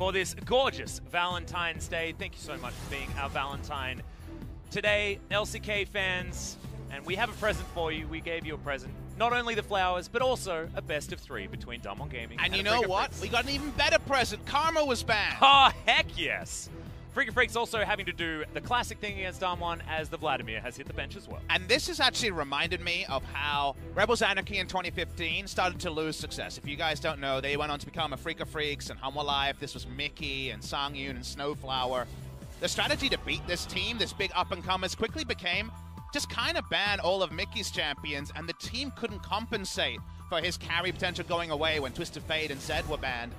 for this gorgeous Valentine's Day. Thank you so much for being our Valentine today, LCK fans. And we have a present for you. We gave you a present. Not only the flowers, but also a best of 3 between DWG Gaming and you know what? Freecs. We got an even better present. Karma was banned. Oh, heck yes. Freecs also having to do the classic thing against DAMWON as the Vladimir has hit the bench as well. And this has actually reminded me of how Rebels Anarchy in 2015 started to lose success. If you guys don't know, they went on to become Afreeca Freecs and Hum Life. This was Mickey and Sangyun and Snowflower. The strategy to beat this team, this big up-and-comers, quickly became just kind of ban all of Mickey's champions, and the team couldn't compensate for his carry potential going away when Twisted Fate and Zed were banned.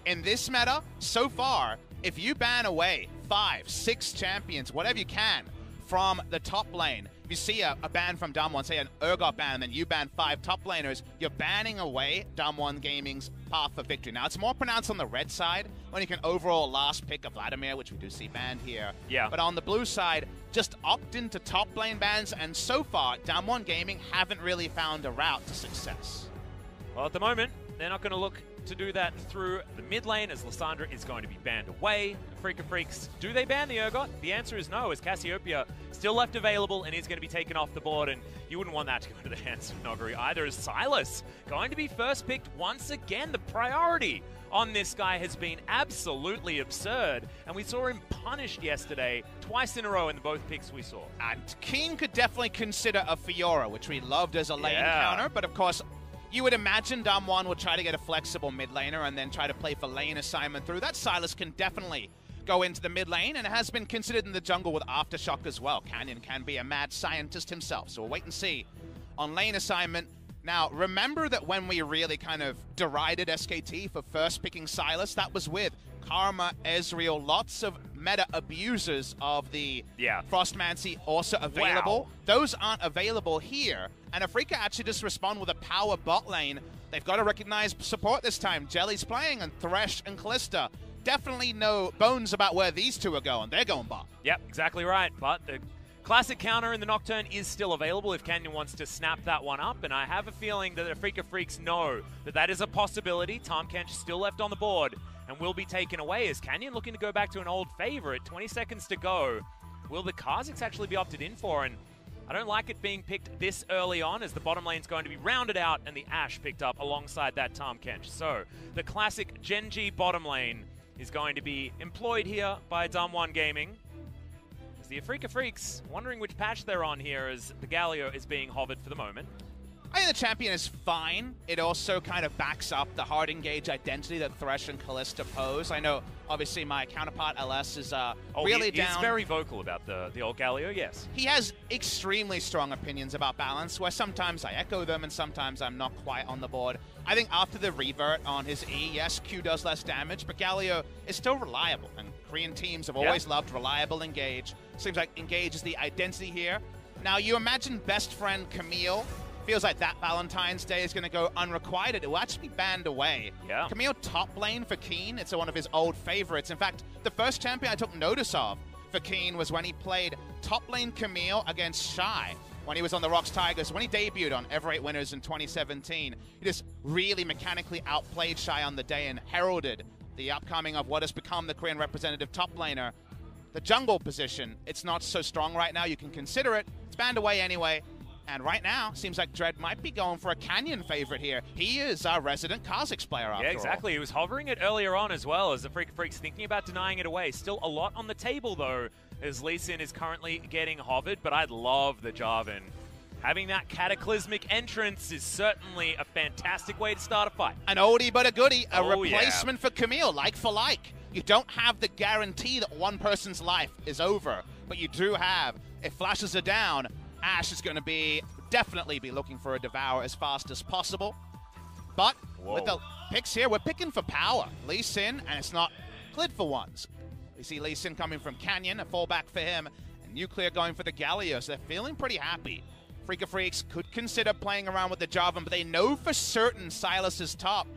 In this meta, so far, if you ban away 5, 6 champions, whatever you can, from the top lane, if you see a ban from DWG, say an Urgot ban, and then you ban 5 top laners, you're banning away DWG Gaming's path for victory. Now, it's more pronounced on the red side, when you can overall last pick a Vladimir, which we do see banned here. Yeah. But on the blue side, just opt into top lane bans, and so far, DWG Gaming haven't really found a route to success. Well, at the moment, they're not going to look to do that through the mid lane, as Lysandra is going to be banned away. Afreeca Freecs, do they ban the Urgot? The answer is no, as Cassiopeia still left available and is going to be taken off the board, and you wouldn't want that to go to the hands of Noguri either, as Silas going to be first picked once again. The priority on this guy has been absolutely absurd, and we saw him punished yesterday twice in a row in the both picks we saw. And Keen could definitely consider a Fiora, which we loved as a lane counter, but of course, you would imagine DAMWON would try to get a flexible mid laner and then try to play for lane assignment through. That Silas can definitely go into the mid lane, and it has been considered in the jungle with Aftershock as well. Canyon can be a mad scientist himself, so we'll wait and see on lane assignment. Now, remember that when we really kind of derided SKT for first picking Silas, that was with Karma, Ezreal, lots of meta abusers of the Frostmancy also available. Wow. Those aren't available here. And Afreeca actually just respond with a power bot lane. They've got to recognize support this time. Jelly's playing, and Thresh and Callista. Definitely no bones about where these two are going. They're going bot. Yep, exactly right. But the classic counter in the Nocturne is still available if Canyon wants to snap that one up, and I have a feeling that the Afreeca Freecs know that that is a possibility. Tahm Kench still left on the board and will be taken away, as Canyon looking to go back to an old favorite. 20 seconds to go. Will the Kha'Zix actually be opted in for? And I don't like it being picked this early on, as the bottom lane's going to be rounded out and the Ashe picked up alongside that Tahm Kench. So the classic Genji bottom lane is going to be employed here by DWG Gaming. As the Afreeca Freecs wondering which patch they're on here, as the Galio is being hovered for the moment. I think the champion is fine. It also kind of backs up the hard engage identity that Thresh and Callista pose. I know, obviously, my counterpart LS is really down. He's very vocal about the old Galio, yes. He has extremely strong opinions about balance, where sometimes I echo them and sometimes I'm not quite on the board. I think after the revert on his E, yes, Q does less damage, but Galio is still reliable, and Korean teams have always loved reliable engage. Seems like engage is the identity here. Now, you imagine best friend Camille. Feels like that Valentine's Day is going to go unrequited. It will actually be banned away. Yeah. Camille top lane for Keen. It's one of his old favorites. In fact, the first champion I took notice of for Keen was when he played top lane Camille against Shy when he was on the Rocks Tigers. When he debuted on Ever 8 Winners in 2017, he just really mechanically outplayed Shy on the day and heralded the upcoming of what has become the Korean representative top laner. The jungle position, it's not so strong right now. You can consider it. It's banned away anyway. And right now, seems like Dread might be going for a Canyon favorite here. He is our resident Kha'Zix player after all. Yeah, exactly. He was hovering it earlier on as well, as the Afreeca Freecs thinking about denying it away. Still a lot on the table, though, as Lee Sin is currently getting hovered, but I'd love the Jarvan. Having that cataclysmic entrance is certainly a fantastic way to start a fight. An oldie but a goodie, a replacement for Camille, like for like. You don't have the guarantee that one person's life is over, but you do have, if flashes are down, Ashe is going to definitely be looking for a Devour as fast as possible. But with the picks here, we're picking for power. Lee Sin, and it's not cleared for once. We see Lee Sin coming from Canyon, a fallback for him, and Nuclear going for the Galio, so they're feeling pretty happy. Afreeca Freecs could consider playing around with the Jarvan, but they know for certain Silas is top.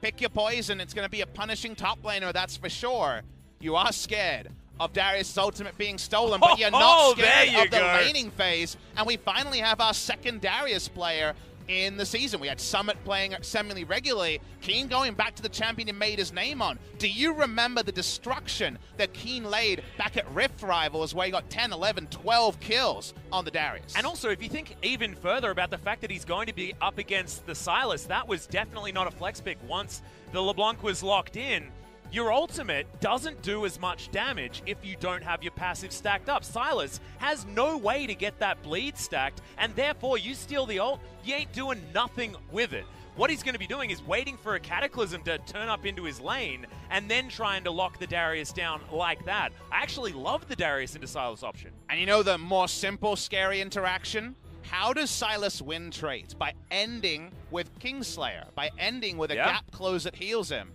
Pick your poison, it's going to be a punishing top laner, that's for sure. You are scared of Darius' ultimate being stolen, but you're not scared of the laning phase. And we finally have our second Darius player in the season. We had Summit playing semi-regularly, Keen going back to the champion he made his name on. Do you remember the destruction that Keen laid back at Rift Rivals where he got 10, 11, 12 kills on the Darius? And also, if you think even further about the fact that he's going to be up against the Sylas, that was definitely not a flex pick once the LeBlanc was locked in. Your ultimate doesn't do as much damage if you don't have your passive stacked up. Sylas has no way to get that bleed stacked, and therefore you steal the ult, you ain't doing nothing with it. What he's going to be doing is waiting for a Cataclysm to turn up into his lane, and then trying to lock the Darius down like that. I actually love the Darius into Sylas option. And you know the more simple, scary interaction? How does Sylas win trades? By ending with Kingslayer, by ending with a gap close that heals him.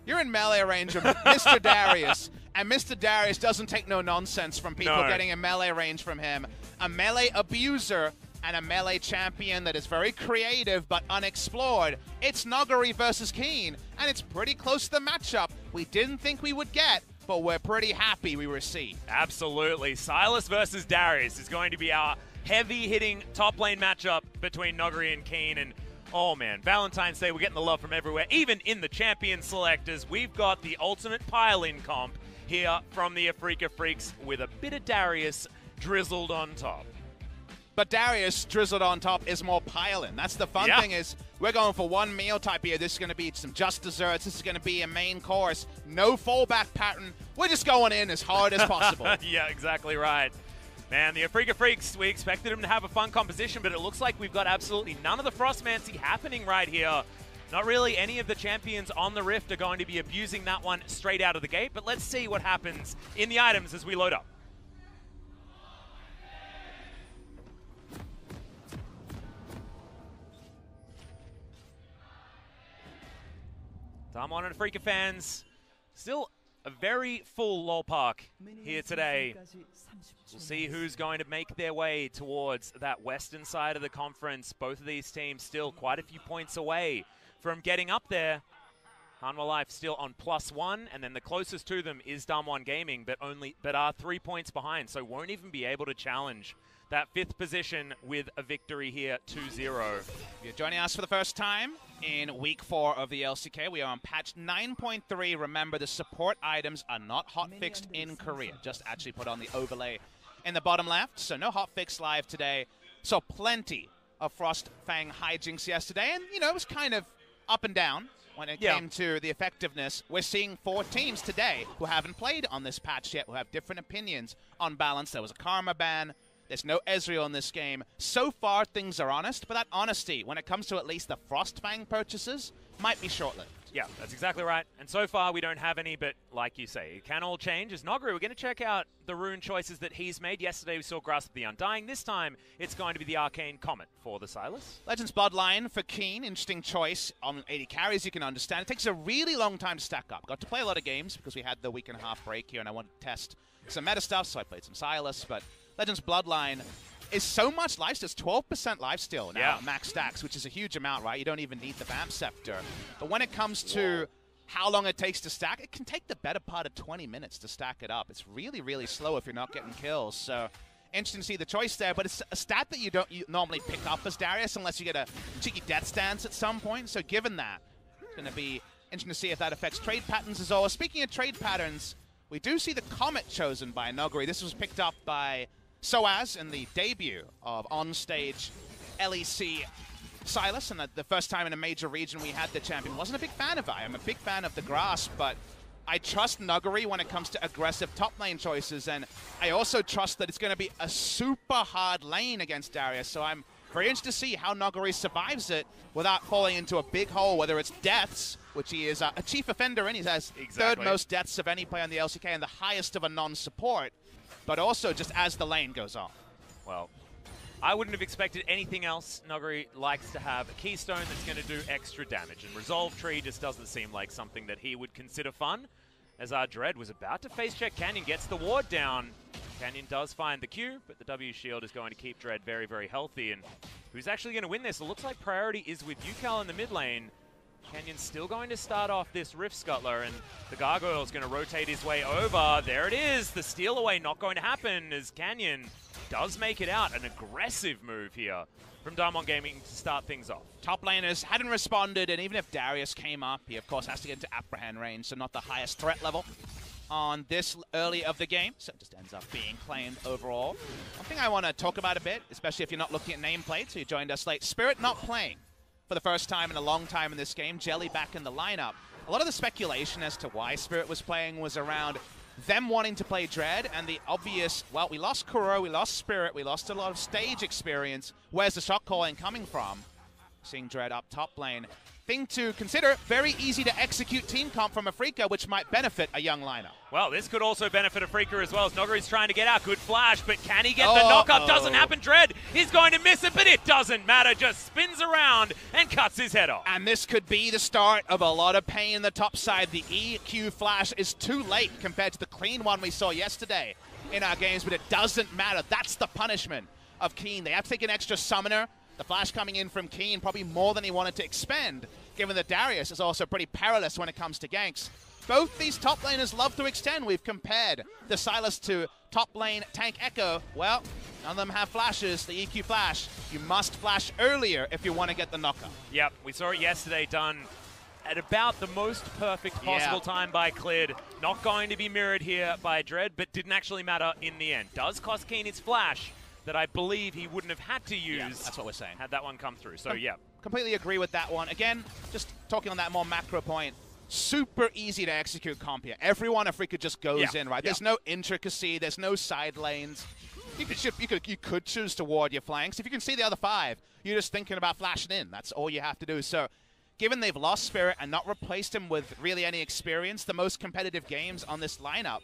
You're in melee range of Mr. Darius, and Mr. Darius doesn't take no nonsense from people getting in melee range from him. A melee abuser and a melee champion that is very creative but unexplored. It's Noguri versus Keen, and it's pretty close to the matchup we didn't think we would get, but we're pretty happy we received. Absolutely. Sylas versus Darius is going to be our heavy-hitting top lane matchup between Noguri and Keen, and oh man, Valentine's Day, we're getting the love from everywhere. Even in the champion selectors, we've got the ultimate pile-in comp here from the Afreeca Freecs with a bit of Darius drizzled on top. But Darius drizzled on top is more pile-in. That's the fun thing is we're going for one meal type here. This is going to be some just desserts. This is going to be a main course. No fallback pattern. We're just going in as hard as possible. Yeah, exactly right. Man, the Afreeca Freecs, we expected them to have a fun composition, but it looks like we've got absolutely none of the Frostmancy happening right here. Not really any of the champions on the Rift are going to be abusing that one straight out of the gate, but let's see what happens in the items as we load up. DAMWON and Afreeca fans, still a very full LoL Park here today. We'll see who's going to make their way towards that western side of the conference. Both of these teams still quite a few points away from getting up there. Hanwha Life still on +1, and then the closest to them is DAMWON Gaming, but are 3 points behind, so won't even be able to challenge that 5th position with a victory here, 2-0. If you're joining us for the first time in Week 4 of the LCK, we are on patch 9.3. Remember, the support items are not hotfixed in Korea, just actually put on the overlay in the bottom left, so no hotfix live today. So plenty of Frostfang hijinks yesterday, and, you know, it was kind of up and down when it came to the effectiveness. We're seeing 4 teams today who haven't played on this patch yet, who have different opinions on balance. There was a Karma ban. There's no Ezreal in this game. So far, things are honest, but that honesty, when it comes to at least the Frostfang purchases, might be short-lived. Yeah, that's exactly right. And so far, we don't have any, but like you say, it can all change. As Noguri, we're going to check out the rune choices that he's made. Yesterday, we saw Grasp of the Undying. This time, it's going to be the Arcane Comet for the Sylas. Legends Bloodline for Keen. Interesting choice. On 80 carries, you can understand. It takes a really long time to stack up. Got to play a lot of games because we had the week-and-a-half break here, and I wanted to test some meta stuff, so I played some Sylas, but Legends Bloodline is so much lifesteal. It's 12% lifesteal now at max stacks, which is a huge amount, right? You don't even need the Vamp Scepter. But when it comes to how long it takes to stack, it can take the better part of 20 minutes to stack it up. It's really, really slow if you're not getting kills. So interesting to see the choice there, but it's a stat that you don't normally pick up as Darius unless you get a cheeky death stance at some point. So given that, it's going to be interesting to see if that affects trade patterns as well. Speaking of trade patterns, we do see the Comet chosen by Noguri. This was picked up by Soaz in the debut of on-stage LEC Sylas, and the first time in a major region we had the champion. Wasn't a big fan of it. I'm a big fan of the Grasp, but I trust Noguri when it comes to aggressive top lane choices, and I also trust that it's going to be a super hard lane against Darius, so I'm very interested to see how Noguri survives it without falling into a big hole, whether it's deaths, which he is a chief offender in. He has third most deaths of any player in the LCK and the highest of a non-support, but also just as the lane goes on. Well, I wouldn't have expected anything else. Noguri likes to have a keystone that's going to do extra damage, and Resolve Tree just doesn't seem like something that he would consider fun. As our Dread was about to face check Canyon, gets the ward down. Canyon does find the Q, but the W shield is going to keep Dread very, very healthy. And who's actually going to win this? It looks like priority is with Yukal in the mid lane. Canyon's still going to start off this Rift Scuttler, and the Gargoyle's going to rotate his way over. There it is. The steal away not going to happen as Canyon does make it out. An aggressive move here from DWG Gaming to start things off. Top laners hadn't responded, and even if Darius came up, he of course has to get into apprehend range, so not the highest threat level on this early of the game, so it just ends up being claimed overall. One thing I want to talk about a bit, especially if you're not looking at nameplate, so you joined us late. Spirit not playing for the first time in a long time in this game. Jelly back in the lineup. A lot of the speculation as to why Spirit was playing was around them wanting to play Dread, and the obvious, well, we lost Kuro, we lost Spirit, we lost a lot of stage experience. Where's the shot calling coming from? Seeing Dread up top lane. Thing to consider, very easy to execute team comp from Afreeca, which might benefit a young lineup. Well, this could also benefit Afreeca as well, as Nogari's trying to get out. Good flash, but can he get the knock-up? Doesn't happen. Dread is going to miss it, but it doesn't matter. Just spins around and cuts his head off. And this could be the start of a lot of pain in the top side. The EQ flash is too late compared to the clean one we saw yesterday in our games, but it doesn't matter. That's the punishment of Keen. They have to take an extra summoner. The flash coming in from Keen, probably more than he wanted to expend, given that Darius is also pretty perilous when it comes to ganks. Both these top laners love to extend. We've compared the Sylas to top lane Tank Echo. Well, none of them have flashes. The EQ flash, you must flash earlier if you want to get the knockup. Yep, we saw it yesterday done at about the most perfect possible time by Clid. Not going to be mirrored here by Dread, but didn't actually matter in the end. Does cost Keen his flash that I believe he wouldn't have had to use. Yeah, that's what we're saying. Had that one come through. So, yeah. Completely agree with that one. Again, just talking on that more macro point, super easy to execute comp here. Everyone Afreeca just goes in, right? There's no intricacy. There's no side lanes. You could choose to ward your flanks. If you can see the other 5, you're just thinking about flashing in. That's all you have to do. So, given they've lost Spirit and not replaced him with really any experience, the most competitive games on this lineup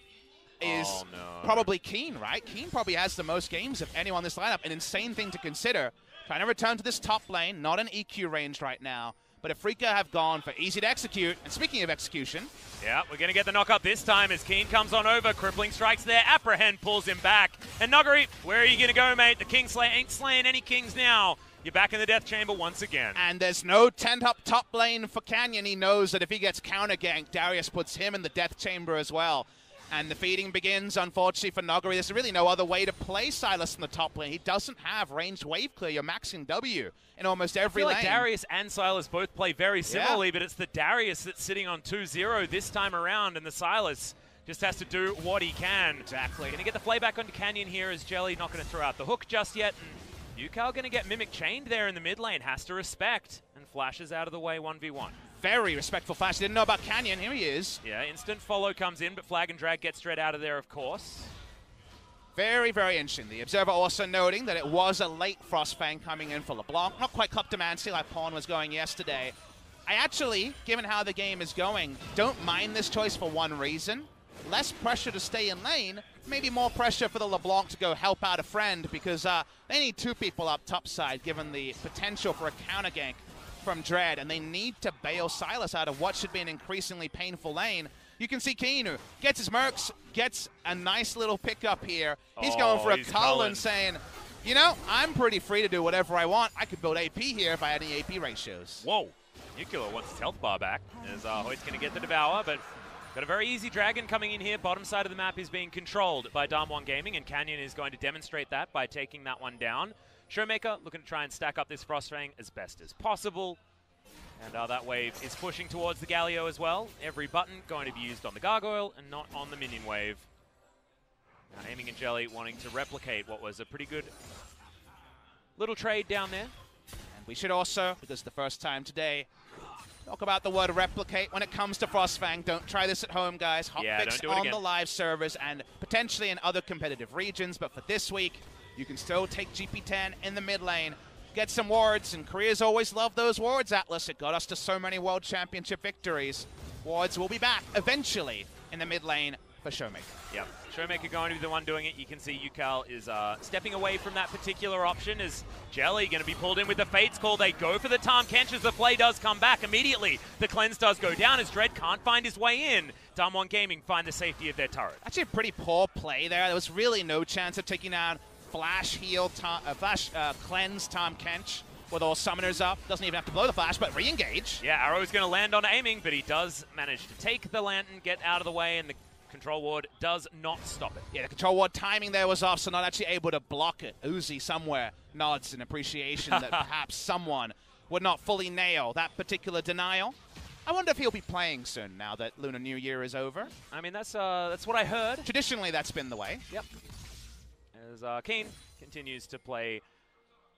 is probably Keen, right? Keen probably has the most games of anyone in this lineup. An insane thing to consider. Trying to return to this top lane, not an EQ range right now, but Afreeca have gone for easy to execute. And speaking of execution, yeah, we're going to get the knock-up this time as Keen comes on over. Crippling strikes there. Apprehend pulls him back. And Nogari, where are you going to go, mate? The Kingslayer ain't slaying any kings now. You're back in the death chamber once again. And there's no tent up top lane for Canyon. He knows that if he gets counter-ganked, Darius puts him in the death chamber as well. And the feeding begins, unfortunately, for Nogari. There's really no other way to play Sylas in the top lane. He doesn't have ranged wave clear. You're maxing W in almost every lane. I feel like Darius and Sylas both play very similarly, but it's the Darius that's sitting on 2-0 this time around, and the Sylas just has to do what he can. Exactly. Going to get the play back onto Canyon here as Jelly not going to throw out the hook just yet. And Yukal going to get Mimic chained there in the mid lane. Has to respect, and flashes out of the way 1v1. Very respectful flash. Didn't know about Canyon. Here he is. Yeah, instant follow comes in, but Flag and Drag gets Dread out of there, of course. Very, very interesting. The Observer also noting that it was a late Frostfang coming in for LeBlanc. Not quite Kleptomancy like Pawn was going yesterday. I actually, given how the game is going, don't mind this choice for one reason. Less pressure to stay in lane, maybe more pressure for the LeBlanc to go help out a friend, because they need 2 people up top side, given the potential for a counter gank from Dread, and they need to bail Sylas out of what should be an increasingly painful lane. You can see Keanu gets his mercs, gets a nice little pickup here. He's going for a cull and saying, you know, I'm pretty free to do whatever I want. I could build AP here if I had any AP ratios. Whoa. Nuclear wants his health bar back, as Hoyt's going to get the Devour, but got a very easy dragon coming in here. Bottom side of the map is being controlled by DWG Gaming, and Canyon is going to demonstrate that by taking that one down. Showmaker looking to try and stack up this Frostfang as best as possible. And that wave is pushing towards the Galio as well. Every button going to be used on the Gargoyle and not on the minion wave. Now Aiming and Jelly wanting to replicate what was a pretty good little trade down there. And we should also, because it's the first time today, talk about the word replicate when it comes to Frostfang. Don't try this at home, guys. Hotfix on the live servers and potentially in other competitive regions. But for this week, you can still take GP10 in the mid lane, get some wards, and Korea's always loved those wards, Atlas. It got us to so many World Championship victories. Wards will be back eventually in the mid lane for Showmaker. Yep, Showmaker going to be the one doing it. You can see Yukal is stepping away from that particular option as Jelly going to be pulled in with the Fates Call. They go for the Tahm Kench as the play does come back immediately. The cleanse does go down as Dread can't find his way in. DWG Gaming find the safety of their turret. Actually a pretty poor play there. There was really no chance of taking down Flash heal, cleanse Tahm Kench with all summoners up. Doesn't even have to blow the flash, but re-engage. Yeah, Arrow's going to land on Aiming, but he does manage to take the Lantern, get out of the way, and the Control ward does not stop it. Yeah, the control ward timing there was off, so not actually able to block it. Uzi somewhere nods in appreciation that perhaps someone would not fully nail that particular denial. I wonder if he'll be playing soon now that Lunar New Year is over. I mean, that's what I heard. Traditionally, that's been the way. Yep. As Keen continues to play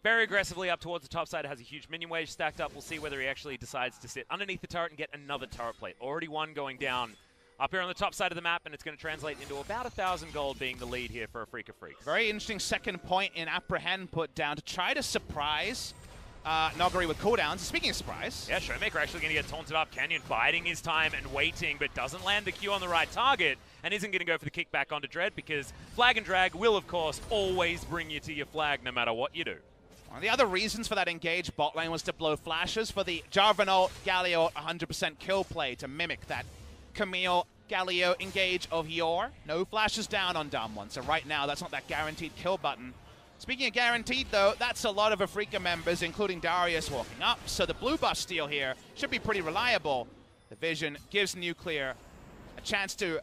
very aggressively up towards the top side, has a huge minion wave stacked up. We'll see whether he actually decides to sit underneath the turret and get another turret plate. Already one going down up here on the top side of the map, and it's going to translate into about 1,000 gold being the lead here for Afreeca Freecs. Very interesting second point in Apprehend put down to try to surprise Nogari with cooldowns. Speaking of surprise. Yeah, Showmaker actually going to get taunted up. Canyon biding his time and waiting, but doesn't land the Q on the right target and isn't going to go for the kickback onto Dread because Flag and Drag will, of course, always bring you to your flag no matter what you do. One of the other reasons for that engaged bot lane was to blow flashes for the Jarvan ult Galio 100% kill play to mimic that Camille Galio engage of yore. No flashes down on DAMWON, so right now that's not that guaranteed kill button. Speaking of guaranteed, though, that's a lot of Afreeca members, including Darius, walking up. So the blue buff steal here should be pretty reliable. The vision gives Nuclear a chance to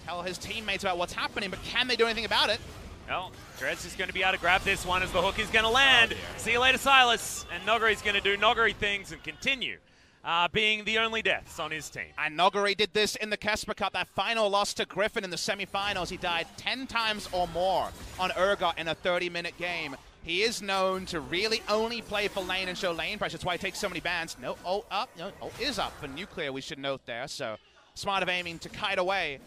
tell his teammates about what's happening, but can they do anything about it? Well, Dreads is going to be able to grab this one as the hook is going to land. See you later, Silas. And Nogari's going to do Nogari things and continue being the only deaths on his team. And Nogari did this in the Kesper Cup, that final loss to Griffin in the semifinals. He died 10 times or more on Urgot in a 30-minute game. He is known to really only play for lane and show lane pressure. That's why he takes so many bans. No ult up. No ult is up for Nuclear, we should note there. So smart of aiming to kite away.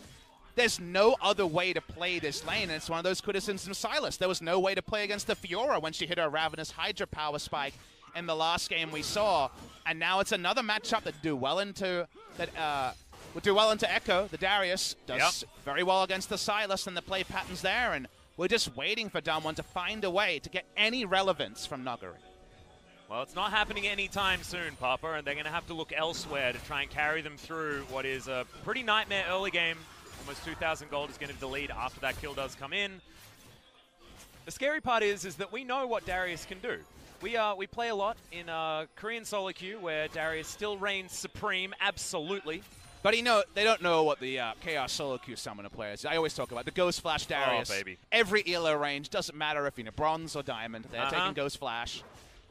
There's no other way to play this lane, and it's one of those criticisms of Silas. There was no way to play against the Fiora when she hit her Ravenous Hydra power spike in the last game we saw. And now it's another matchup that would do well into Echo. The Darius does very well against the Silas and the play patterns there, and we're just waiting for DAMWON to find a way to get any relevance from Nogari. Well, it's not happening anytime soon, Papa, and they're going to have to look elsewhere to try and carry them through what is a pretty nightmare early game. Almost 2,000 gold is going to be the lead after that kill does come in. The scary part is that we know what Darius can do. We play a lot in Korean solo queue where Darius still reigns supreme, absolutely. But they don't know what the Chaos solo queue summoner players. I always talk about the Ghost Flash Darius. Oh, baby. Every ELO range, doesn't matter if you're in a bronze or diamond, they're taking Ghost Flash.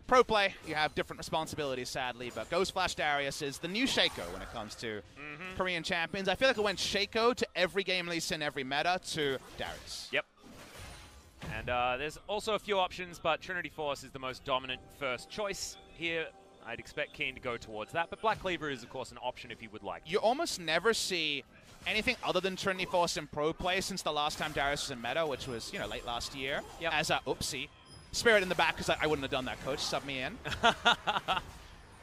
Pro play, you have different responsibilities, sadly, but Ghost Flash Darius is the new Shaco when it comes to Korean champions. I feel like it went Shaco to every game, at least in every meta, to Darius. Yep. And there's also a few options, but Trinity Force is the most dominant first choice here. I'd expect Keen to go towards that, but Black Cleaver is, of course, an option if you would like. You almost never see anything other than Trinity Force in pro play since the last time Darius was in meta, which was, late last year. Yep. As oopsie. Spirit in the back, because I wouldn't have done that, coach. Sub me in.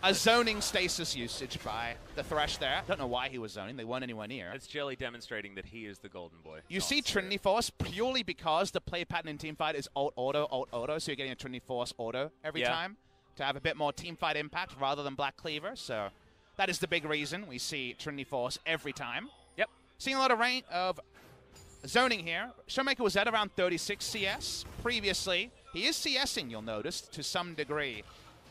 A zoning stasis usage by the Thresh there. Don't know why he was zoning. They weren't anywhere near. It's Jelly demonstrating that he is the golden boy. You see Trinity Force purely because the play pattern in Teamfight is ult-auto, so you're getting a Trinity Force auto every time to have a bit more teamfight impact rather than Black Cleaver. So that is the big reason we see Trinity Force every time. Yep. Seeing a lot of zoning here. Showmaker was at around 36 CS previously. He is CSing, you'll notice, to some degree,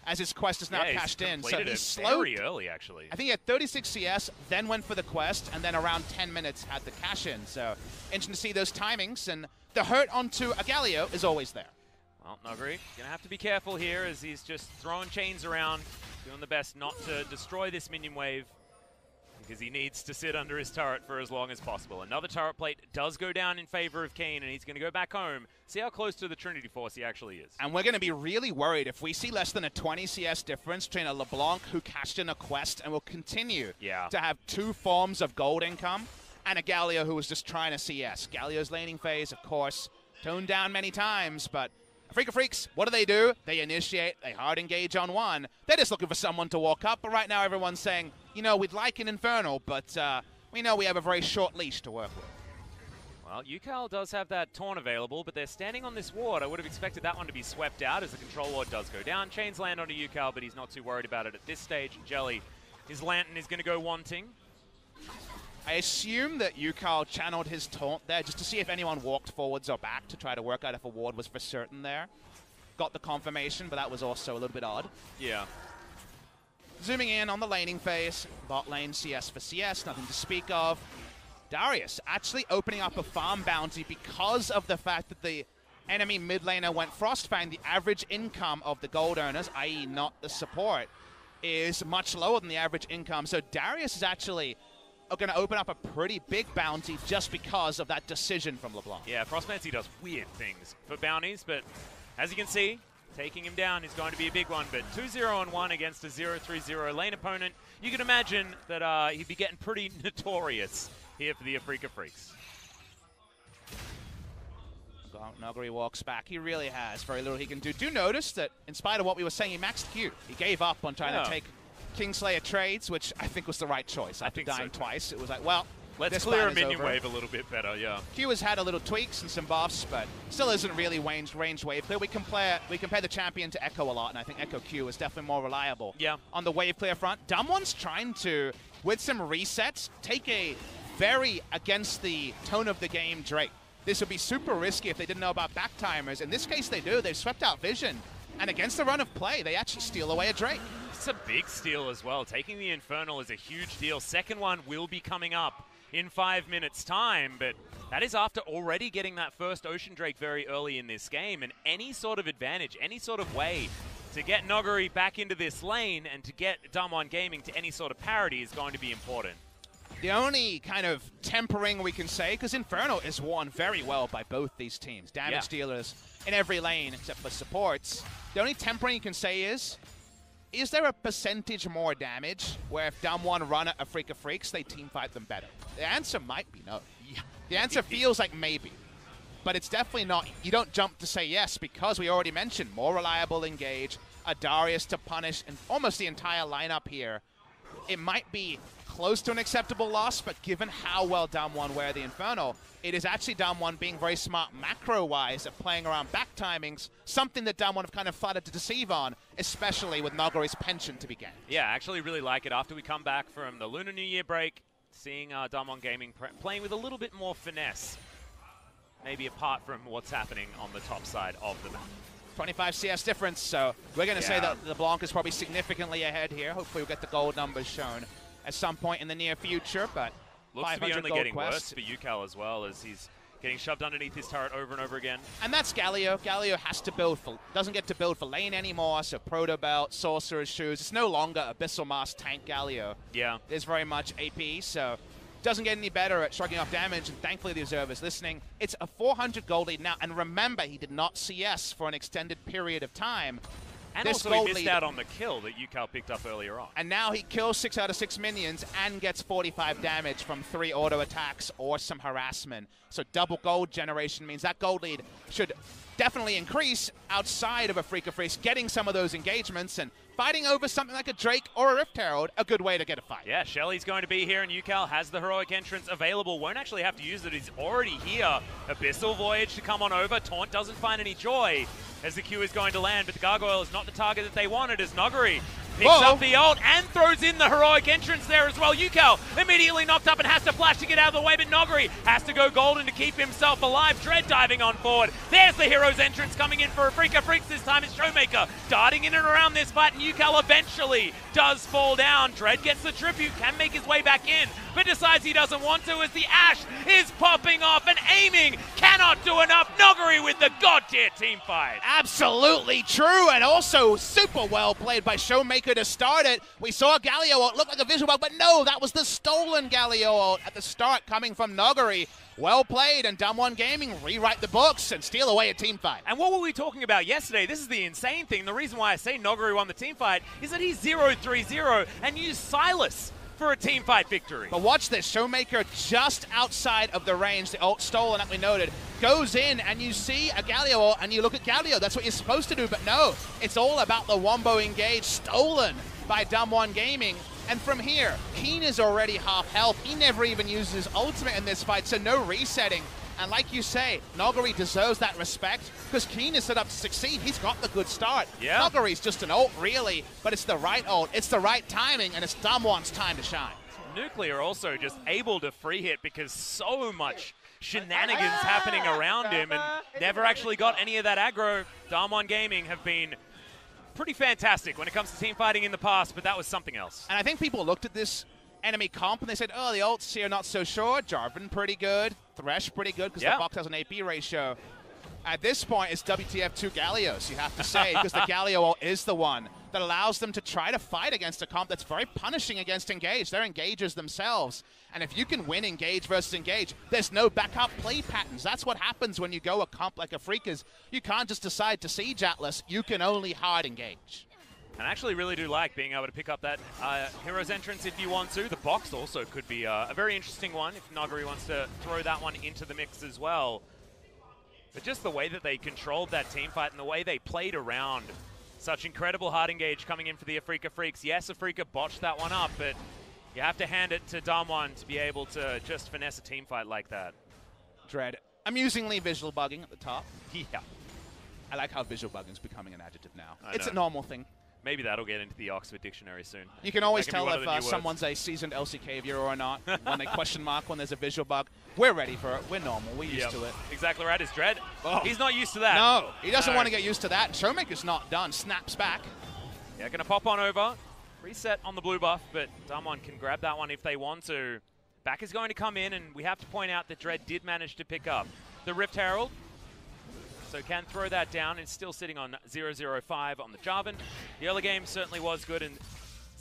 as his quest is now cashed in. So he's slowed very early, actually. I think he had 36 CS, then went for the quest, and then around 10 minutes had the cash in. So interesting to see those timings, and the hurt onto a Galio is always there. Well, Nogari gonna have to be careful here as he's just throwing chains around, doing the best not to destroy this minion wave, because he needs to sit under his turret for as long as possible. Another turret plate does go down in favor of Kane, and he's going to go back home. See how close to the Trinity Force he actually is. And we're going to be really worried if we see less than a 20 CS difference between a LeBlanc who cashed in a quest and will continue to have two forms of gold income, and a Galio who was just trying to CS. Galio's laning phase, of course, toned down many times, but Afreeca Freecs, what do? They initiate, they hard engage on one. They're just looking for someone to walk up, but right now everyone's saying, we'd like an Infernal, but we know we have a very short leash to work with. Well, UCAL does have that taunt available, but they're standing on this ward. I would have expected that one to be swept out as the control ward does go down. Chains land onto UCAL, but he's not too worried about it at this stage. Jelly, his Lantern is going to go wanting. I assume that UCAL channeled his taunt there just to see if anyone walked forwards or back to try to work out if a ward was for certain there. Got the confirmation, but that was also a little bit odd. Yeah. Zooming in on the laning phase, bot lane CS for CS, nothing to speak of. Darius actually opening up a farm bounty because of the fact that the enemy mid laner went Frostfang. The average income of the gold earners, i.e. not the support, is much lower than the average income. So Darius is actually going to open up a pretty big bounty just because of that decision from LeBlanc. Yeah, Frostmancy does weird things for bounties, but as you can see, taking him down is going to be a big one. But 2-0-1 against a 0-3-0 lane opponent, you can imagine that he'd be getting pretty notorious here for the Afreeca Freecs. Nuguri walks back. He really has very little he can do. Do notice that in spite of what we were saying, he maxed Q. He gave up on trying to take Kingslayer trades, which I think was the right choice. After dying twice, it was like, well, let's clear a minion wave a little bit better, yeah. Q has had a little tweaks and some buffs, but still isn't really range wave clear. We compare the champion to Echo a lot, and I think Echo Q is definitely more reliable. Yeah. On the wave clear front, DAMWON's trying to, with some resets, take a very against the tone of the game Drake. This would be super risky if they didn't know about back timers. In this case, they do. They've swept out Vision, and against the run of play, they actually steal away a Drake. It's a big steal as well. Taking the Infernal is a huge deal. Second one will be coming up in 5 minutes' time, but that is after already getting that first Ocean Drake very early in this game, and any sort of advantage, any sort of way to get Noguri back into this lane and to get DWG Gaming to any sort of parity is going to be important. The only kind of tempering we can say, because Infernal is won very well by both these teams, damage dealers in every lane except for supports. The only tempering you can say is there a percentage more damage where if DAMWON run at Afreeca Freecs, they teamfight them better? The answer might be no. The answer feels like maybe, but it's definitely not. You don't jump to say yes because we already mentioned more reliable engage, a Darius to punish, and almost the entire lineup here. It might be close to an acceptable loss, but given how well DAMWON wear the Infernal, it is actually DAMWON being very smart macro-wise at playing around back timings, something that DAMWON have kind of started to deceive on, especially with Noguri's penchant to be ganked. Yeah, I actually really like it. After we come back from the Lunar New Year break, seeing DWG Gaming playing with a little bit more finesse, maybe apart from what's happening on the top side of the map. 25 CS difference, so we're going to say that LeBlanc is probably significantly ahead here. Hopefully we'll get the gold numbers shown at some point in the near future, but looks to be only getting worse for UCAL as well, as he's getting shoved underneath his turret over and over again. And that's Galio. Galio has to build for, doesn't get to build for lane anymore, so Proto Belt, Sorcerer's Shoes. It's no longer Abyssal Mask tank Galio. Yeah. It's very much AP, so doesn't get any better at shrugging off damage, and thankfully the observer's listening. It's a 400 gold lead now, and remember, he did not CS for an extended period of time. And also he missed out on the kill that UCAL picked up earlier on. And now he kills 6 out of 6 minions and gets 45 damage from 3 auto attacks or some harassment. So double gold generation means that gold lead should definitely increase outside of Afreeca Freecs, getting some of those engagements and fighting over something like a Drake or a Rift Herald, a good way to get a fight. Yeah, Shelly's going to be here, and UCAL has the heroic entrance available. Won't actually have to use it. He's already here. Abyssal Voyage to come on over. Taunt doesn't find any joy as the Q is going to land, but the Gargoyle is not the target that they wanted as Noguri picks up the ult and throws in the heroic entrance there as well. UCAL immediately knocked up and has to flash to get out of the way, but Noguri has to go golden to keep himself alive. Dread diving on forward. There's the hero's entrance coming in for Afreeca Freecs. This time it's Showmaker darting in and around this fight, and UCAL eventually does fall down. Dread gets the tribute, can make his way back in, but decides he doesn't want to as the Ashe is popping off and aiming. Cannot do enough. Noguri with the god-tier team fight. Absolutely true, and also super well played by Showmaker to start it. We saw Galio ult look like a visual bug, but no, that was the stolen Galio ult at the start coming from Noguri. Well played, and DWG Gaming rewrite the books and steal away a team fight. And what were we talking about yesterday? This is the insane thing. The reason why I say Noguri won the team fight is that he's 0-3-0 and used Silas for a team fight victory. But watch this, Showmaker just outside of the range, the ult stolen, that we noted, goes in, and you see a Galio ult, and you look at Galio, that's what you're supposed to do, but no, it's all about the Wombo engage stolen by DWG Gaming. And from here, Keen is already half health. He never even uses his ultimate in this fight, so no resetting. And like you say, Noguri deserves that respect because Keen is set up to succeed. He's got the good start. Yeah. Noguri's just an ult, really, but it's the right ult. It's the right timing, and it's DWG's time to shine. Nuclear also just able to free hit because so much shenanigans happening around him and never actually got any of that aggro. DWG Gaming have been pretty fantastic when it comes to team fighting in the past, but that was something else. And I think people looked at this enemy comp, and they said, oh, the ults here, not so sure. Jarvan, pretty good. Thresh, pretty good, because the Fox has an AP ratio. At this point, it's WTF2 Gallios, you have to say, because the Galio ult is the one that allows them to try to fight against a comp that's very punishing against Engage. They're Engagers themselves. And if you can win Engage versus Engage, there's no backup play patterns. That's what happens when you go a comp like Afreeca's. You can't just decide to Siege Atlas. You can only hard engage. And I actually really do like being able to pick up that Hero's Entrance if you want to. The box also could be a very interesting one if Nuguri wants to throw that one into the mix as well. But just the way that they controlled that team fight and the way they played around. Such incredible hard engage coming in for the Afreeca Freecs. Yes, Afreeca botched that one up, but you have to hand it to DAMWON to be able to just finesse a team fight like that. Dread, amusingly visual bugging at the top. Yeah. I like how visual bugging is becoming an adjective now. It's a normal thing. Maybe that'll get into the Oxford Dictionary soon. You can always tell if someone's a seasoned LCK viewer or not when they question mark when there's a visual bug. We're ready for it. We're normal. We're used to it. Exactly right. Is Dread. Oh. He's not used to that. No, he doesn't want to get used to that. Showmaker's not done. Snaps back. Yeah, going to pop on over. Reset on the blue buff, but DAMWON can grab that one if they want to. Back is going to come in, and we have to point out that Dread did manage to pick up the Rift Herald. So can throw that down and still sitting on 0-0-5 on the Jarvan. The early game certainly was good, and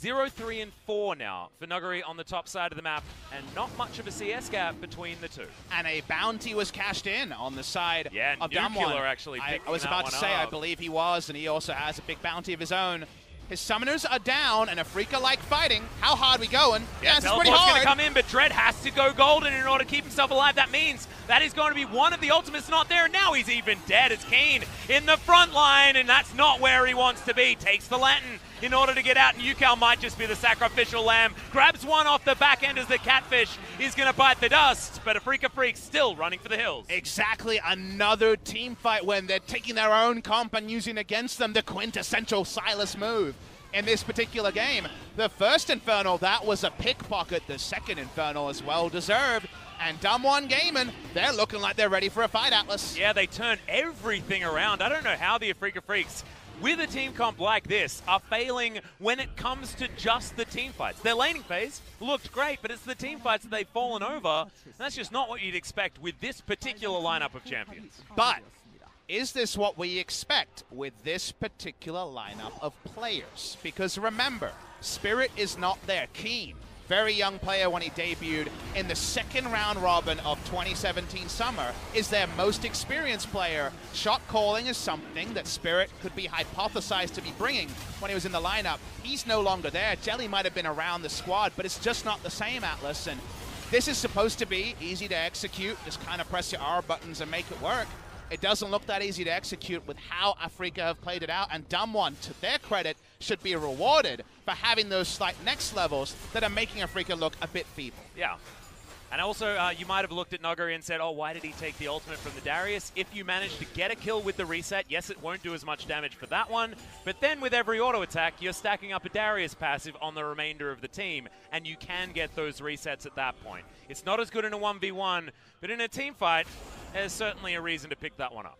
0-3-4 now for Nuguri on the top side of the map, and not much of a CS gap between the two. And a bounty was cashed in on the side of Nuclear DAMWON. actually I was about to say, I believe he was, and he also has a big bounty of his own. His summoners are down, and Afreeca like fighting. How hard we going? Yeah, it's pretty hard. Going to come in, but Dread has to go golden in order to keep himself alive. That means that is going to be one of the ultimates not there. Now he's even dead. It's Keen in the front line, and that's not where he wants to be. Takes the Lantern in order to get out, and Yukal might just be the sacrificial lamb. Grabs one off the back end as the Catfish is going to bite the dust, but Afreeca Freecs still running for the hills. Exactly, another team fight when they're taking their own comp and using against them the quintessential Sylas move. In this particular game, the first Infernal, that was a pickpocket. The second Infernal is well-deserved. And DAMWON Gaming, they're looking like they're ready for a fight, Atlas. Yeah, they turn everything around. I don't know how the Afreeca Freecs, with a team comp like this, are failing when it comes to just the team fights. Their laning phase looked great, but it's the team fights that they've fallen over. And that's just not what you'd expect with this particular lineup of champions. But is this what we expect with this particular lineup of players? Because remember, Spirit is not there. Keen, very young player when he debuted in the second round robin of 2017 summer, is their most experienced player. Shot calling is something that Spirit could be hypothesized to be bringing when he was in the lineup. He's no longer there. Jelly might have been around the squad, but it's just not the same, Atlas. And this is supposed to be easy to execute. Just kind of press your R buttons and make it work. It doesn't look that easy to execute with how Afreeca have played it out, and DAMWON, to their credit, should be rewarded for having those slight next levels that are making Afreeca look a bit feeble. Yeah. And also, you might have looked at Nuguri and said, oh, why did he take the ultimate from the Darius? If you manage to get a kill with the reset, yes, it won't do as much damage for that one, but then with every auto attack, you're stacking up a Darius passive on the remainder of the team, and you can get those resets at that point. It's not as good in a 1v1, but in a team fight, there's certainly a reason to pick that one up.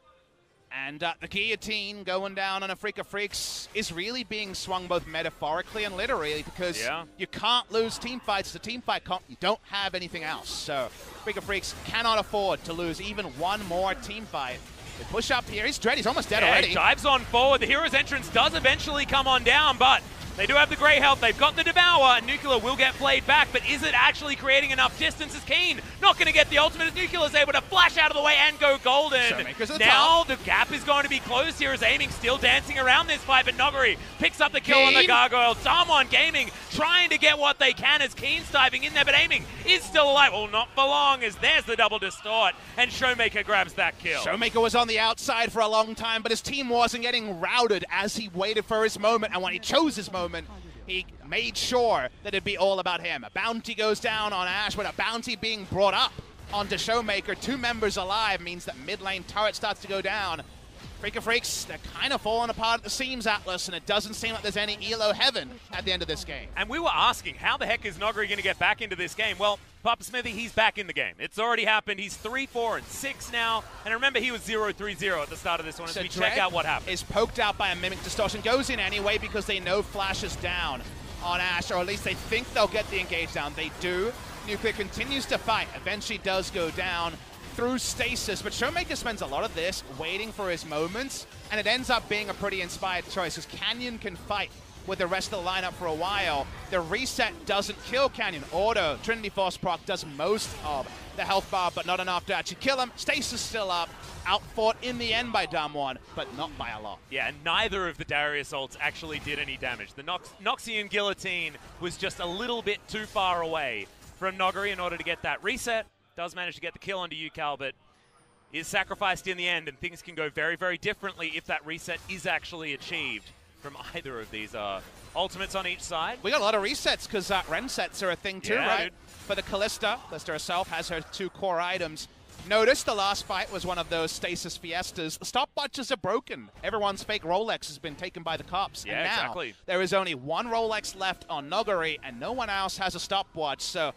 And the guillotine going down on Afreeca Freecs is really being swung both metaphorically and literally, because you can't lose team fights. The team fight comp, you don't have anything else. So Afreeca Freecs cannot afford to lose even one more team fight. They push up here. He's Dread. He's almost dead already. Dives on forward. The Hero's Entrance does eventually come on down, but they do have the Grey Health. They've got the Devour, and Nuclear will get played back, but is it actually creating enough distance? As Keen not going to get the ultimate, as Nuclear is able to flash out of the way and go golden. Now the gap is going to be closed here as Aiming still dancing around this fight, but Nuguri picks up the kill on the Gargoyle. DAMWON Gaming trying to get what they can as Keen's diving in there, but Aiming is still alive. Well, not for long, as there's the double distort, and Showmaker grabs that kill. Showmaker was on the outside for a long time, but his team wasn't getting routed as he waited for his moment, and when he chose his moment, he made sure that it'd be all about him. A bounty goes down on Ashe, but a bounty being brought up onto Showmaker. 2 members alive means that mid lane turret starts to go down. Afreeca Freecs, they're kind of falling apart at the seams, Atlas, and it doesn't seem like there's any ELO heaven at the end of this game. And we were asking, how the heck is Nuguri going to get back into this game? Well, Papa Smithy, he's back in the game. It's already happened. He's 3-4-6 now. And remember, he was 0-3-0 at the start of this one. So we check out what happened. Is poked out by a Mimic Distortion. Goes in anyway because they know Flash is down. on Ashe, or at least they think they'll get the engage down. They do. Nuclear continues to fight. Eventually does go down through stasis, but Showmaker spends a lot of this waiting for his moments, and it ends up being a pretty inspired choice, because Canyon can fight with the rest of the lineup for a while. The reset doesn't kill Canyon. Auto, Trinity Force proc does most of the health bar, but not enough to actually kill him. Stasis still up, outfought in the end by DAMWON, but not by a lot. Yeah, and neither of the Darius ults actually did any damage. The Noxian Guillotine was just a little bit too far away from Noguri in order to get that reset. Does manage to get the kill onto UCal, but is sacrificed in the end, and things can go very, very differently if that reset is actually achieved from either of these ultimates on each side. We got a lot of resets, because Ren sets are a thing too, yeah, right? Dude. For the Callista herself has her 2 core items. Notice the last fight was one of those stasis fiestas. The stopwatches are broken. Everyone's fake Rolex has been taken by the cops. Yeah, and now exactly. There is only 1 Rolex left on Noguri, and no one else has a stopwatch. So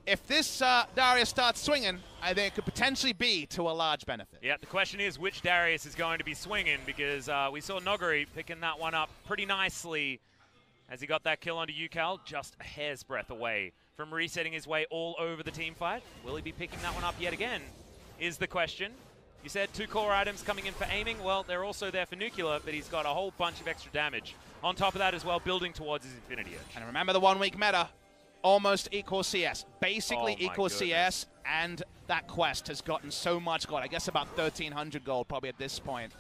if this Darius starts swinging, I think it could potentially be to a large benefit. Yeah, the question is which Darius is going to be swinging, because we saw Noguri picking that one up pretty nicely as he got that kill onto UCal, just a hair's breadth away from resetting his way all over the team fight. Will he be picking that one up yet again, is the question. You said 2 core items coming in for aiming. Well, they're also there for nuclear, but he's got a whole bunch of extra damage. On top of that as well, building towards his Infinity Edge. And remember the 1 week meta. Almost equals CS. Basically Oh equals CS, and that quest has gotten so much gold. I guess about 1,300 gold probably at this point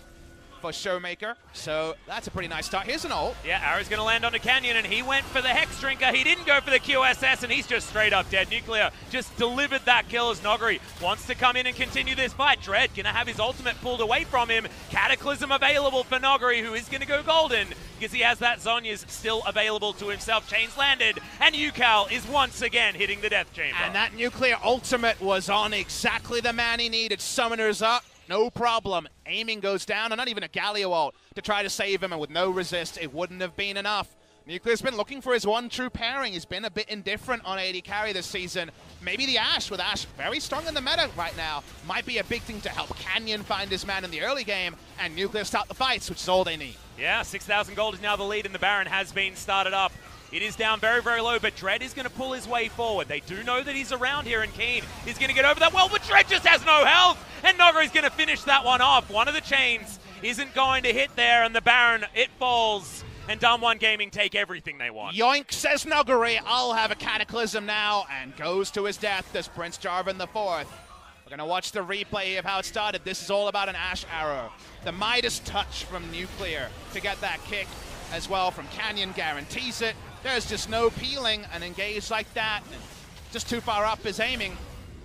for Showmaker. So that's a pretty nice start. Here's an ult. Yeah, arrow's going to land onto Canyon, and he went for the Hex Drinker. He didn't go for the QSS, and he's just straight up dead. Nuclear just delivered that kill as Noguri wants to come in and continue this fight. Dread going to have his ultimate pulled away from him. Cataclysm available for Noguri, who is going to go golden because he has that Zhonya's still available to himself. Chains landed, and UCal is once again hitting the death chamber. And that Nuclear ultimate was on exactly the man he needed. Summoners up. No problem. Aiming goes down, and not even a Galio ult to try to save him, and with no resist, it wouldn't have been enough. Nuclear's been looking for his one true pairing. He's been a bit indifferent on AD carry this season. Maybe the Ashe, with Ashe very strong in the meta right now, might be a big thing to help Canyon find his man in the early game, and Nuclear start the fights, which is all they need. Yeah, 6,000 gold is now the lead, and the Baron has been started up. It is down very, very low, but Dread is going to pull his way forward. They do know that he's around here, and Keen is going to get over that well, but Dread just has no health, and Noguri's going to finish that one off. One of the chains isn't going to hit there, and the Baron, it falls, and DAMWON Gaming take everything they want. Yoink, says Noguri. I'll have a Cataclysm now, and goes to his death as Prince Jarvan IV. We're going to watch the replay of how it started. This is all about an Ashe arrow. The Midas touch from Nuclear to get that kick as well from Canyon guarantees it. There's just no peeling and engage like that. Just too far up is aiming.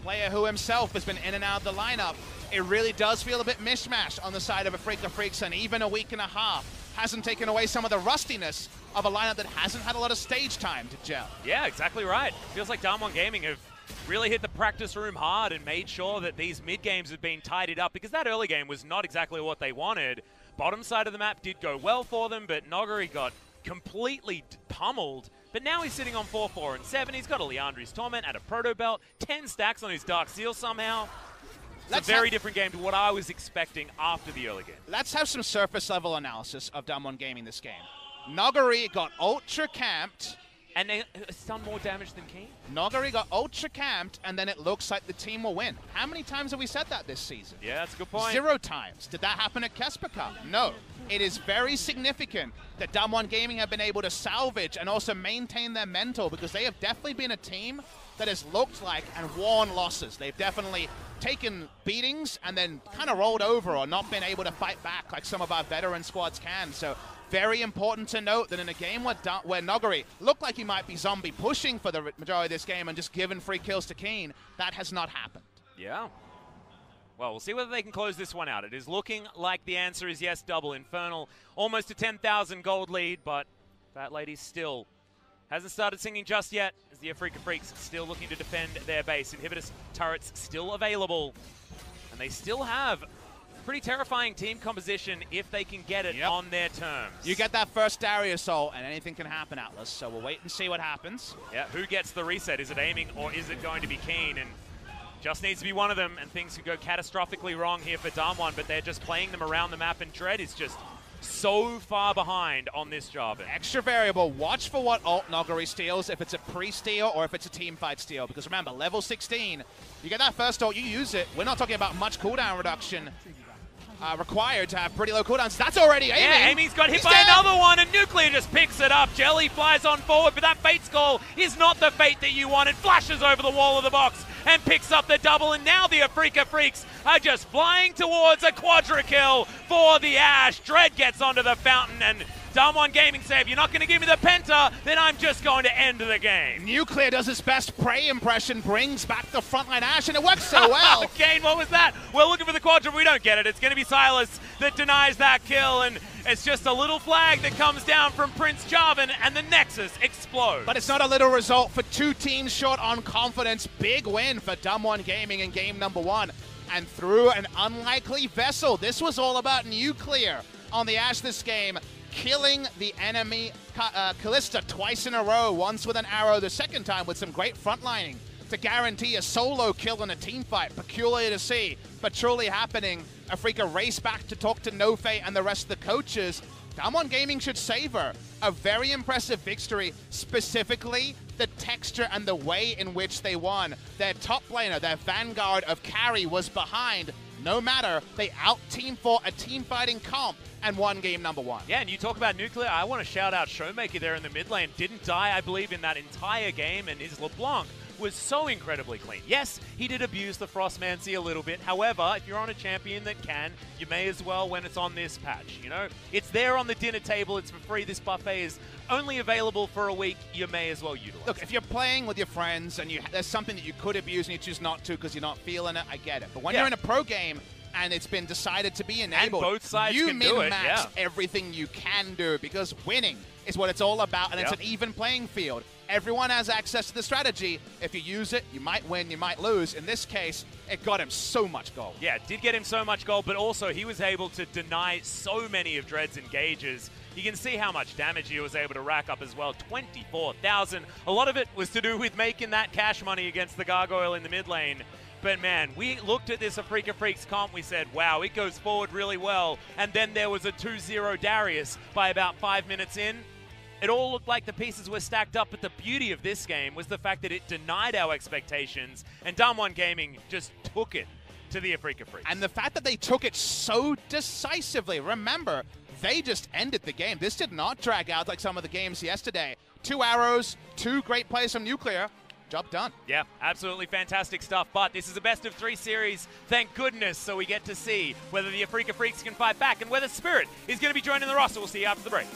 Player who himself has been in and out of the lineup. It really does feel a bit mishmash on the side of Afreeca Freecs, and even a week and a half hasn't taken away some of the rustiness of a lineup that hasn't had a lot of stage time to gel. Yeah, exactly right. Feels like DAMWON Gaming have really hit the practice room hard and made sure that these mid games have been tidied up, because that early game was not exactly what they wanted. Bottom side of the map did go well for them, but Noguri got completely pummeled, but now he's sitting on 4, 4, and 7. He's got a Leandri's Torment and a Proto Belt, 10 stacks on his Dark Seal somehow. It's a very different game to what I was expecting after the early game. Let's have some surface level analysis of DAMWON Gaming this game. Noguri got ultra camped. And it's done more damage than Keen? Noguri got ultra camped, and then it looks like the team will win. How many times have we said that this season? Yeah, that's a good point. 0 times. Did that happen at Kesper Cup? No. It is very significant that DAMWON Gaming have been able to salvage and also maintain their mental, because they have definitely been a team that has looked like and worn losses. They've definitely taken beatings and then kind of rolled over or not been able to fight back like some of our veteran squads can. So very important to note that in a game where Noguri looked like he might be zombie pushing for the majority of this game and just giving free kills to Keen, that has not happened. Yeah. Well, we'll see whether they can close this one out. It is looking like the answer is yes, double Infernal. Almost a 10,000 gold lead, but Fat Lady still hasn't started singing just yet, as the Afreeca Freecs still looking to defend their base. Inhibitor turrets still available, and they still have pretty terrifying team composition if they can get it on their terms. You get that first Darius ult, and anything can happen, Atlas, so we'll wait and see what happens. Yeah, who gets the reset? Is it aiming, or is it going to be Keen? And just needs to be one of them, and things could go catastrophically wrong here for DAMWON, but they're just playing them around the map, and Dread is just so far behind on this Jarvan. Extra variable, watch for what ult Noguri steals, if it's a pre-steal or if it's a team fight steal. Because remember, level 16, you get that first ult, you use it. We're not talking about much cooldown reduction required to have pretty low cooldowns. That's already aiming. Yeah, Amy's got hit by another one, and Nuclear just picks it up. Jelly flies on forward, but that Fate Skull is not the Fate that you wanted. Flashes over the wall of the box and picks up the double, and now the Afreeca Freecs are just flying towards a quadra kill for the Ashe. Dread gets onto the fountain, and DWG Gaming say, if you're not going to give me the Penta, then I'm just going to end the game. Nuclear does his best prey impression, brings back the frontline Ashe, and it works so well. Kane, what was that? We're looking for the quadra, we don't get it. It's going to be Silas that denies that kill, and it's just a little flag that comes down from Prince Jarvan, and the Nexus explodes. But it's not a little result for two teams short on confidence. Big win for DWG Gaming in game number 1. And through an unlikely vessel, this was all about Nuclear on the Ashe this game, killing the enemy Kalista twice in a row, once with an arrow, the second time with some great frontlining to guarantee a solo kill in a team fight. Peculiar to see, but truly happening. Afreeca race back to talk to Nofe and the rest of the coaches. DWG Gaming should savor a very impressive victory, specifically the texture and the way in which they won. Their top laner, their vanguard of carry, was behind. No matter, they out-team for a team-fighting comp and won game number 1. Yeah, and you talk about Nuclear, I want to shout out Showmaker there in the mid lane. Didn't die, I believe, in that entire game, and his LeBlanc was so incredibly clean. Yes, he did abuse the Frostmancy a little bit. However, if you're on a champion that can, you may as well when it's on this patch, you know? It's there on the dinner table, it's for free. This buffet is only available for a week. You may as well utilize Look, if you're playing with your friends and there's something that you could abuse and you choose not to because you're not feeling it, I get it. But when you're in a pro game and it's been decided to be enabled, and both sides you can do it, min-max everything you can do, because winning is what it's all about, and it's an even playing field. Everyone has access to the strategy. If you use it, you might win, you might lose. In this case, it got him so much gold. Yeah, it did get him so much gold, but also he was able to deny so many of Dread's engages. You can see how much damage he was able to rack up as well. 24,000. A lot of it was to do with making that cash money against the Gargoyle in the mid lane. But man, we looked at this Afreeca Freecs comp, we said, wow, it goes forward really well. And then there was a 2-0 Darius by about 5 minutes in. It all looked like the pieces were stacked up, but the beauty of this game was the fact that it denied our expectations, and DWG Gaming just took it to the Afreeca Freecs. And the fact that they took it so decisively, remember, they just ended the game. This did not drag out like some of the games yesterday. 2 arrows, 2 great plays from Nuclear. Job done. Yeah, absolutely fantastic stuff. But this is a best-of-3 series, thank goodness, so we get to see whether the Afreeca Freecs can fight back and whether Spirit is going to be joining the roster. We'll see you after the break.